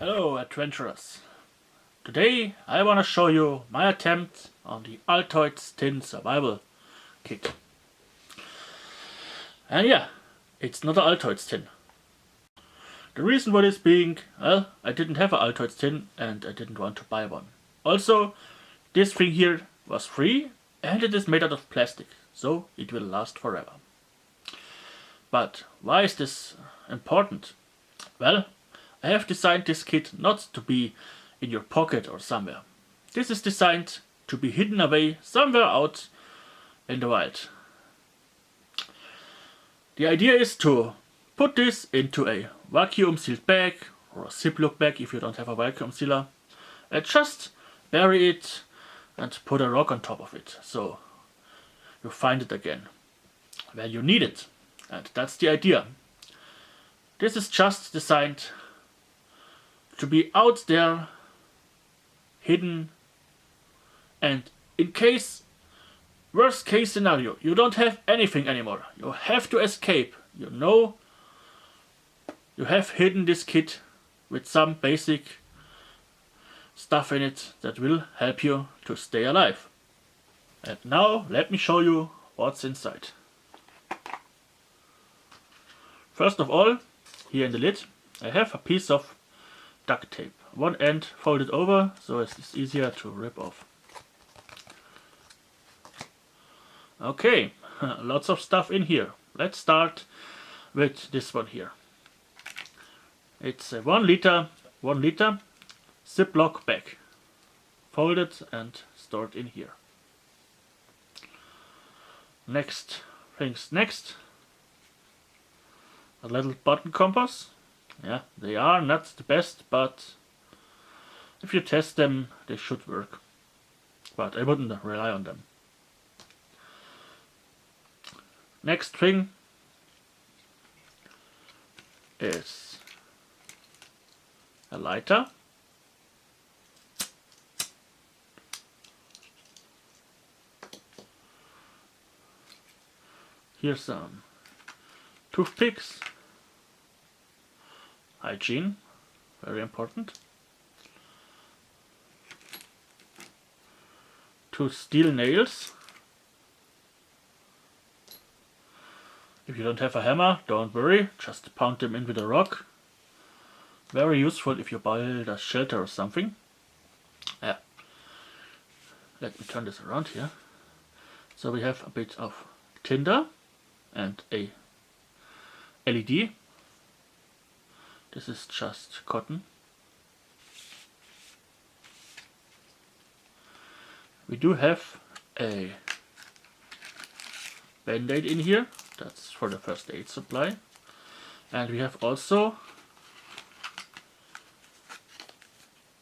Hello adventurers! Today I want to show you my attempt on the Altoids Tin Survival Kit. And yeah, it's not an Altoids tin. The reason for this being, well, I didn't have an Altoids tin and I didn't want to buy one. Also, this thing here was free and it is made out of plastic, so it will last forever. But why is this important? Well, I have designed this kit not to be in your pocket or somewhere. This is designed to be hidden away somewhere out in the wild. The idea is to put this into a vacuum sealed bag or a Ziploc bag if you don't have a vacuum sealer, and just bury it and put a rock on top of it so you find it again when you need it. And that's the idea. This is just designed to be out there, hidden, and in case, worst case scenario, you don't have anything anymore, you have to escape, you know you have hidden this kit with some basic stuff in it that will help you to stay alive. And now let me show you what's inside. First of all, here in the lid I have a piece of duct tape. One end folded over so it's easier to rip off. Okay, lots of stuff in here. Let's start with this one here. It's a 1 liter Ziploc bag, folded and stored in here. Next, a little button compass. Yeah, they are not the best, but if you test them, they should work. But I wouldn't rely on them. Next thing is a lighter. Here's some toothpicks. Hygiene, very important. 2 steel nails. If you don't have a hammer, don't worry, just pound them in with a rock. Very useful if you build a shelter or something. Yeah. Let me turn this around here. So we have a bit of tinder and a LED. This is just cotton. We do have a band-aid in here, that's for the first aid supply. And we have also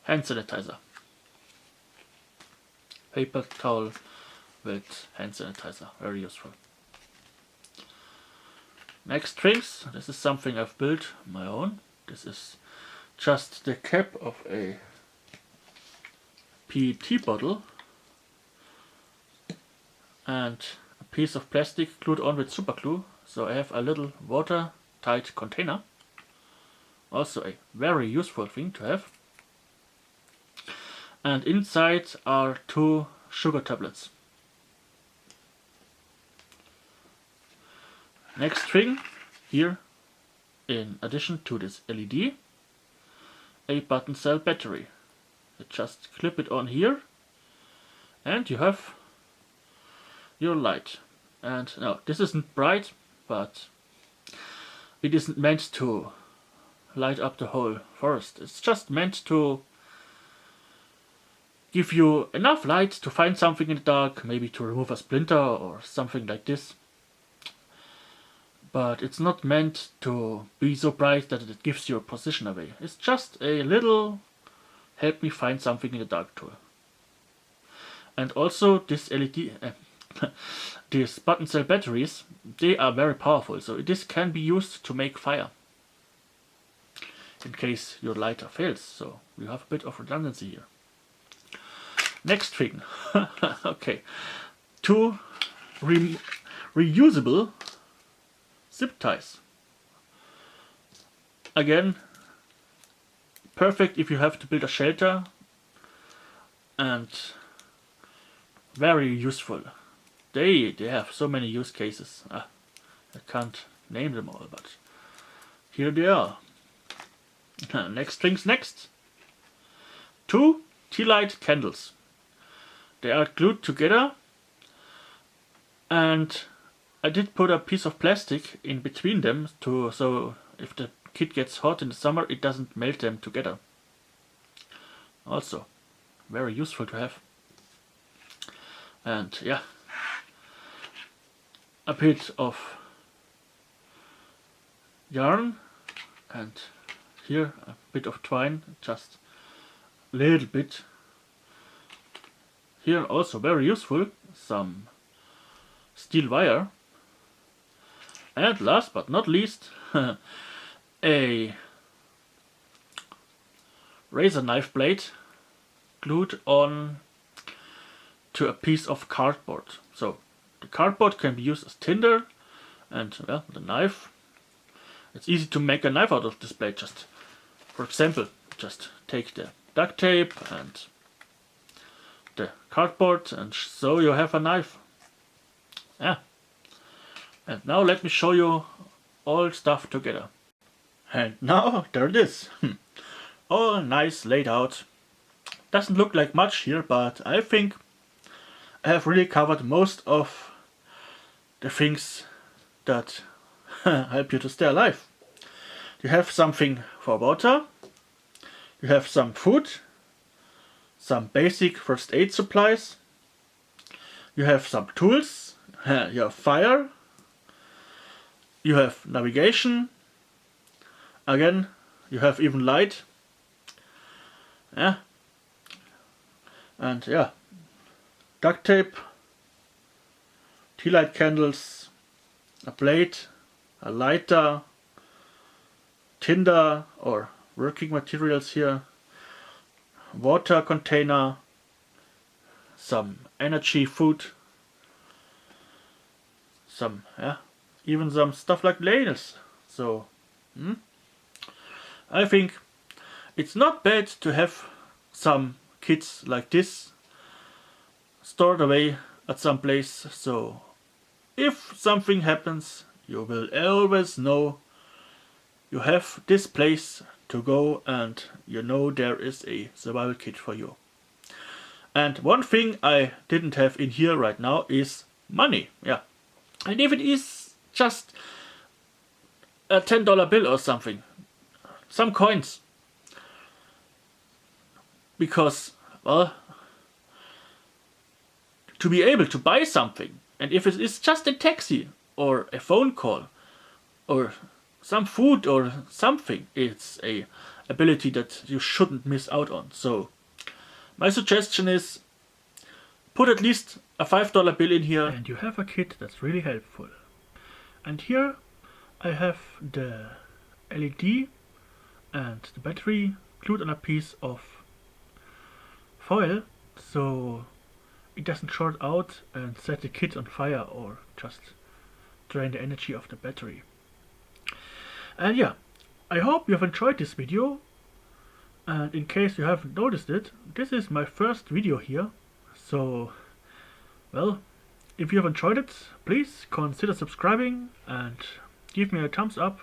hand sanitizer. Paper towel with hand sanitizer, very useful. Next things, this is something I've built on my own. This is just the cap of a PET bottle and a piece of plastic glued on with super glue, so I have a little watertight container. Also a very useful thing to have. And inside are 2 sugar tablets. Next thing here, in addition to this LED, a button cell battery. You just clip it on here and you have your light. And now this isn't bright, but it isn't meant to light up the whole forest. It's just meant to give you enough light to find something in the dark, maybe to remove a splinter or something like this. But it's not meant to be so bright that it gives your position away. It's just a little help me find something in the dark tool. And also this LED, these button cell batteries, they are very powerful, so this can be used to make fire in case your lighter fails, so you have a bit of redundancy here. Next thing, okay, 2 reusable zip ties. Again, perfect if you have to build a shelter, and very useful. They have so many use cases. I can't name them all, but here they are. Next things next. 2 tea light candles. They are glued together, and I did put a piece of plastic in between them so if the kit gets hot in the summer it doesn't melt them together. Also very useful to have. And yeah, a bit of yarn, and here a bit of twine, just a little bit. Here also very useful, some steel wire, and last but not least a razor knife blade glued on to a piece of cardboard. So the cardboard can be used as tinder, and well, the knife, it's easy to make a knife out of this blade. Just, for example, just take the duct tape and the cardboard, and so you have a knife. Yeah. And now let me show you all stuff together. And now there it is. All nice laid out. Doesn't look like much here, but I think I have really covered most of the things that help you to stay alive. You have something for water, you have some food, some basic first aid supplies, you have some tools, you have fire, you have navigation, again you have even light, yeah, and yeah, duct tape, tea light candles, a blade, a lighter, tinder or working materials here, water container, some energy food, some, yeah, even some stuff like ladles. So I think it's not bad to have some kits like this stored away at some place, so if something happens you will always know you have this place to go, and you know there is a survival kit for you. And one thing I didn't have in here right now is money. Yeah, and if it is just a $10 bill or something, some coins, because, well, to be able to buy something, and if it is just a taxi or a phone call or some food or something, it's a ability that you shouldn't miss out on. So my suggestion is put at least a $5 bill in here, and you have a kit that's really helpful. And here I have the LED and the battery glued on a piece of foil, so it doesn't short out and set the kit on fire or just drain the energy of the battery. And yeah, I hope you have enjoyed this video, and in case you haven't noticed it, this is my first video here, so well, if you have enjoyed it, please consider subscribing and give me a thumbs up.